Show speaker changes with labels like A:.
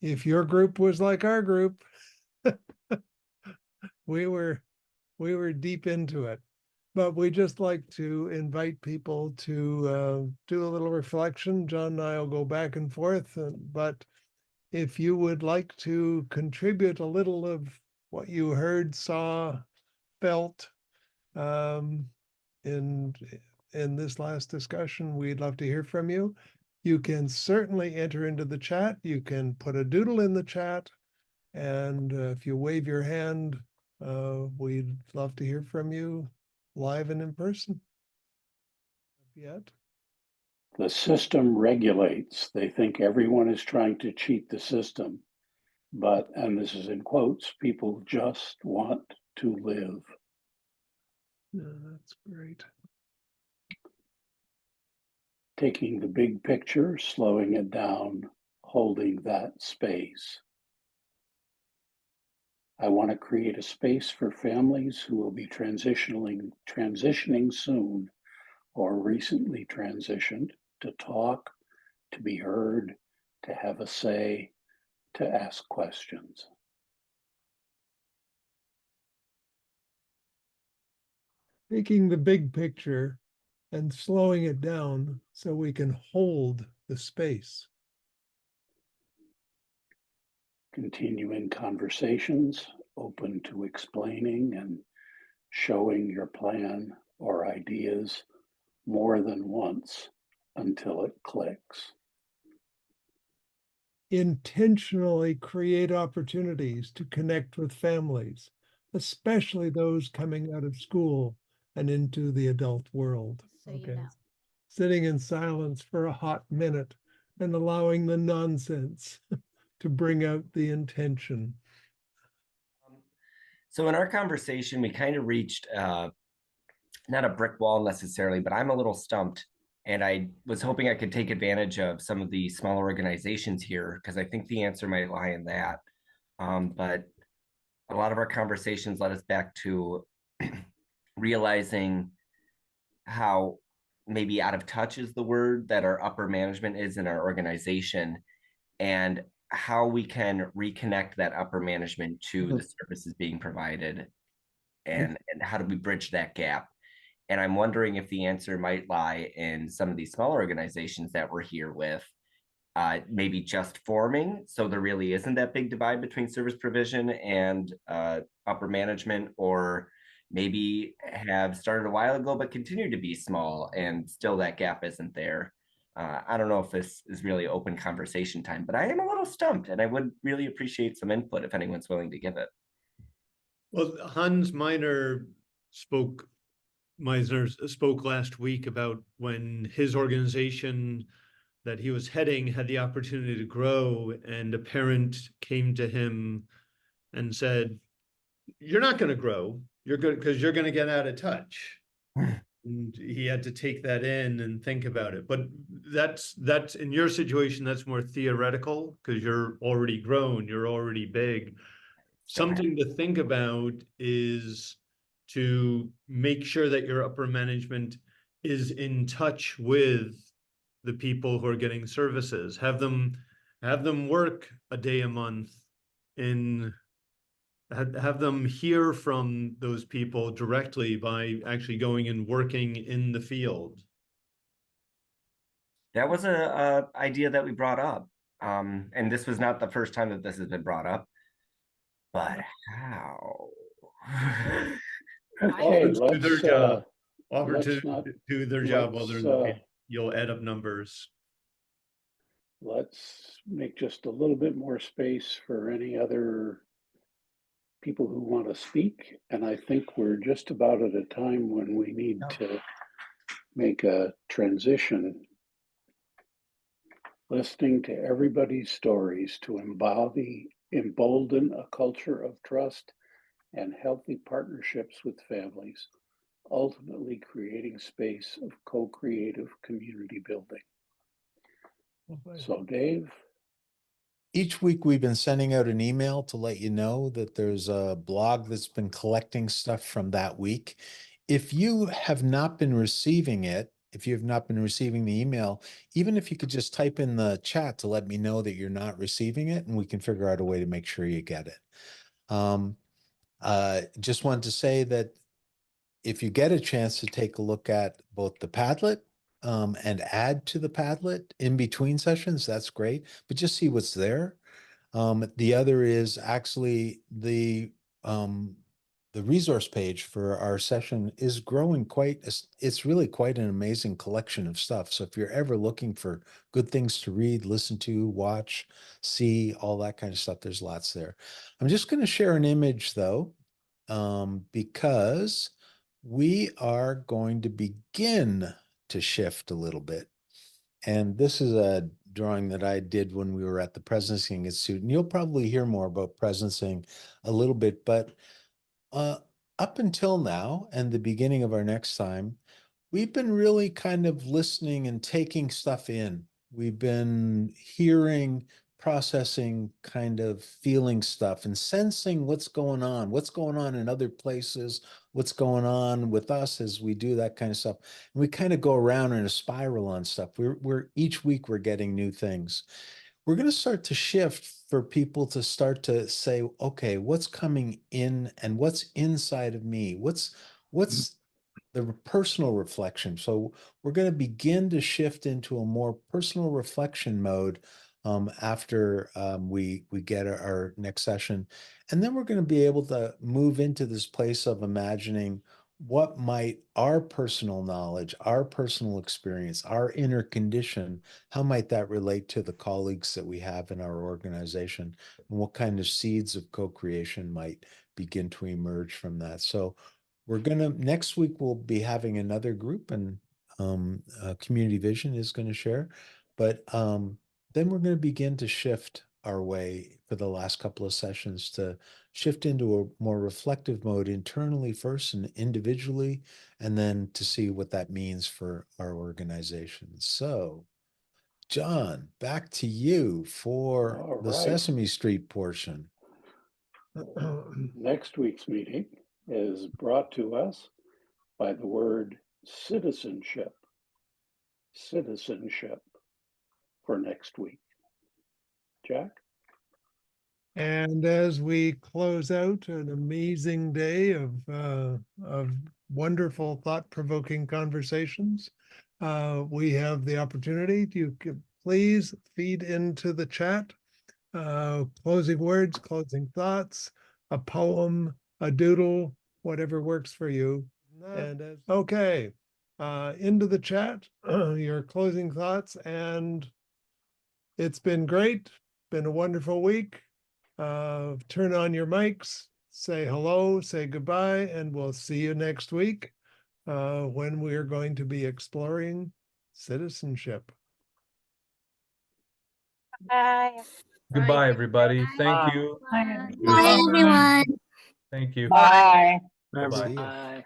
A: if your group was like our group, we were deep into it. But we just like to invite people to do a little reflection. John and I will go back and forth, but if you would like to contribute a little of what you heard, saw, felt um, in this last discussion, we'd love to hear from you. You can certainly enter into the chat. You can put a doodle in the chat, and if you wave your hand, we'd love to hear from you live and in person. Yet?
B: The system regulates. They think everyone is trying to cheat the system. But, and this is in quotes, people just want to live.
A: That's great.
B: Taking the big picture, slowing it down, holding that space. I want to create a space for families who will be transitioning soon or recently transitioned to talk, to be heard, to have a say, to ask questions.
A: Taking the big picture and slowing it down so we can hold the space.
B: Continuing conversations, open to explaining and showing your plan or ideas more than once until it clicks.
A: Intentionally create opportunities to connect with families, especially those coming out of school and into the adult world.
C: So you know.
A: Sitting in silence for a hot minute and allowing the nonsense to bring out the intention.
D: So in our conversation, we kind of reached not a brick wall necessarily, but I'm a little stumped. And I was hoping I could take advantage of some of the smaller organizations here, because I think the answer might lie in that. But a lot of our conversations led us back to realizing how maybe out of touch is the word that our upper management is in our organization, and how we can reconnect that upper management to the services being provided, and how do we bridge that gap. And I'm wondering if the answer might lie in some of these smaller organizations that we're here with, maybe just forming, so there really isn't that big divide between service provision and upper management, or maybe have started a while ago but continue to be small and still that gap isn't there. I don't know if this is really open conversation time, but I am a little stumped, and I would really appreciate some input if anyone's willing to give it.
E: Well, Hans Meiner Meisner spoke last week about when his organization that he was heading had the opportunity to grow, and a parent came to him and said, "You're not going to grow. You're good because you're going to get out of touch." And he had to take that in and think about it. But that's in your situation, that's more theoretical because you're already grown, you're already big. Something to think about is to make sure that your upper management is in touch with the people who are getting services. Have them work a day a month, have them hear from those people directly by actually going and working in the field.
D: That was a idea that we brought up, and this was not the first time that this has been brought up. But how?
B: Okay,
E: do their job. Offer
B: let's
E: to
B: not-
E: do their job while they're in the field. You'll add up numbers.
B: Let's make just a little bit more space for any other people who want to speak. And I think we're just about at a time when we need to make a transition. Listening to everybody's stories to embolden a culture of trust and healthy partnerships with families, ultimately creating space of co-creative community building. So Dave?
F: Each week we've been sending out an email to let you know that there's a blog that's been collecting stuff from that week. If you have not been receiving it, if you have not been receiving the email, even if you could just type in the chat to let me know that you're not receiving it, and we can figure out a way to make sure you get it. Just wanted to say that if you get a chance to take a look at both the Padlet and add to the Padlet in between sessions, that's great, but just see what's there. The other is actually the resource page for our session is growing it's really quite an amazing collection of stuff. So if you're ever looking for good things to read, listen to, watch, see, all that kind of stuff, there's lots there. I'm just going to share an image though, because we are going to begin to shift a little bit. And this is a drawing that I did when we were at the Presencing Institute. And you'll probably hear more about presencing a little bit, but up until now and the beginning of our next time, we've been really kind of listening and taking stuff in. We've been hearing, processing, kind of feeling stuff and sensing what's going on in other places, what's going on with us as we do that kind of stuff. And we kind of go around in a spiral on stuff. We're each week we're getting new things. We're going to start to shift for people to start to say, okay, what's coming in and what's inside of me? What's the personal reflection? So we're going to begin to shift into a more personal reflection mode after we get our next session. And then we're going to be able to move into this place of imagining what might our personal knowledge, our personal experience, our inner condition, how might that relate to the colleagues that we have in our organization, and what kind of seeds of co-creation might begin to emerge from that. So we're next week we'll be having another group, and Community Vision is going to share, but then we're going to begin to shift our way for the last couple of sessions to shift into a more reflective mode internally first and individually, and then to see what that means for our organization. So, John, back to you for
B: All
F: the
B: right.
F: Sesame Street portion.
B: Next week's meeting is brought to us by the word citizenship. Citizenship for next week. Jack?
A: And as we close out an amazing day of wonderful, thought-provoking conversations, we have the opportunity. You could please feed into the chat closing words, closing thoughts, a poem, a doodle, whatever works for you. And okay, into the chat, your closing thoughts, and it's been great. Been a wonderful week. Turn on your mics, say hello, say goodbye, and we'll see you next week when we're going to be exploring citizenship.
C: Bye.
G: Goodbye, everybody. Thank you.
H: Bye, everyone.
G: Thank you.
C: Bye.
F: See ya.
G: Bye-bye.
F: See ya.
B: Bye.